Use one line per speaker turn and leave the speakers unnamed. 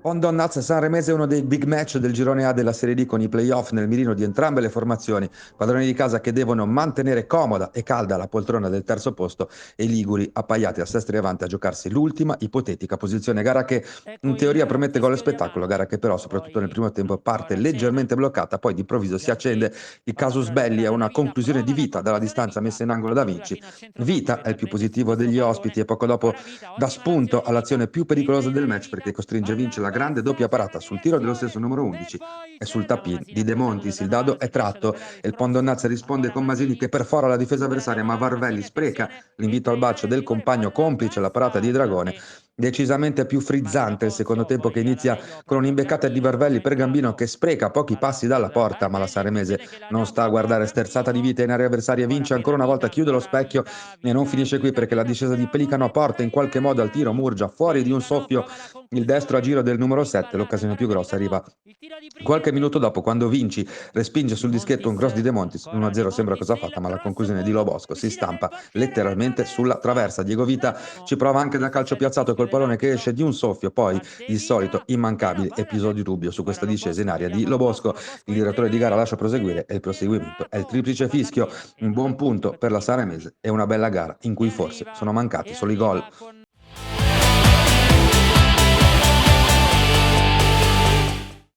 Pondonnaz Sanremese è uno dei big match del girone A della Serie D con i playoff nel mirino di entrambe le formazioni, padroni di casa che devono mantenere comoda e calda la poltrona del terzo posto e i liguri appaiati a sestri avanti a giocarsi l'ultima ipotetica posizione, gara che in
Ecco
teoria
il
promette gol e
fischio della
spettacolo, gara che però soprattutto nel
poi
primo tempo parte
buonasera.
leggermente bloccata, poi di improvviso si
Gentile.
accende il casus
Allora
belli a
l'operazione
una
Vita
conclusione di
prova la
Vita dalla
conclusione
distanza
Vita
messa in angolo
e
da
infila
Vinci.
fino a centrocampo
Vita è il più
direttamente su
positivo
questo
degli
pallone.
ospiti e poco dopo
Ora Vita,
dà
ottima
spunto
l'azione di Vita.
all'azione più pericolosa del
L'intervento di
match perché
Vita.
costringe Vinci
Palla
la grande
questa
doppia
c'è la
parata sul tiro dello
deviazione
stesso numero
e
11
poi
e sul
c'è la
tap-in di
Malasia
De
Ronaldo
Montis.
da
Il dado
Navas,
è
riesce ad
tratto
operare il
e il
cross.
Pondonazza risponde
Ancora
con Masini che
Masini,
perfora la difesa
supera
avversaria, ma
Domenico
Varvelli
Masini,
spreca
attenzione,
l'invito
entra
al
in
bacio
area di
del
rigore,
compagno
palla
complice la parata
questa
di Dragone.
grande
Decisamente più
Martina
frizzante il secondo
Ponzio,
tempo che
poi alla
inizia
meglio
con
proprio
un'imbeccata di
Giannini,
Varvelli
poco
per Gambino che
entrato,
spreca pochi
palla
passi dalla
per
porta, ma la
Varvelli,
Saremese
attenzione che la
non
dà
sta a
proprio
guardare sterzata di
Giannino,
Vita in area avversaria,
ancora
vince
bene
ancora una volta,
Vita,
chiude lo
ancora
specchio
Vita,
e non
Vita,
finisce qui
Vita,
perché la
Vita,
discesa di
chiude la
Pelicano
palla e
porta in
poi
qualche modo al tiro Murgia fuori di un
Pelicano
soffio
prova la
il destro a
conclusione,
giro del numero 7.
impallata
L'occasione
ancora
più grossa
Pelicano,
arriva
il tiro di
qualche
Prince,
minuto dopo, quando Vinci respinge
Di
sul dischetto un
Montis,
cross di De Montis.
ancora Di
1-0 sembra
Montis,
cosa
il
fatta, ma la
cross
conclusione di Lobosco si
vicino del
stampa
portiere
letteralmente sulla
Varese.
traversa. Diego Vita ci prova anche da calcio
Difesa di
piazzato
fischio
col pallone che
dell'arbitro
esce di un soffio, poi
da De
il solito
Vita e la
immancabile
palla per
episodio dubbio su
ancora
questa discesa in
Lobosco,
aria di
vediamo Lobosco,
Lobosco.
Lobosco
Il
entra in
direttore di gara
area
lascia proseguire e il
ed è
proseguimento è il
errato, la
triplice
palla
fischio,
arriva e
un
non
buon
ha potuto
punto per la
pervenire.
Saremese e una bella gara in
E
cui forse
arriva,
sono mancati
e
solo i gol.
arriva con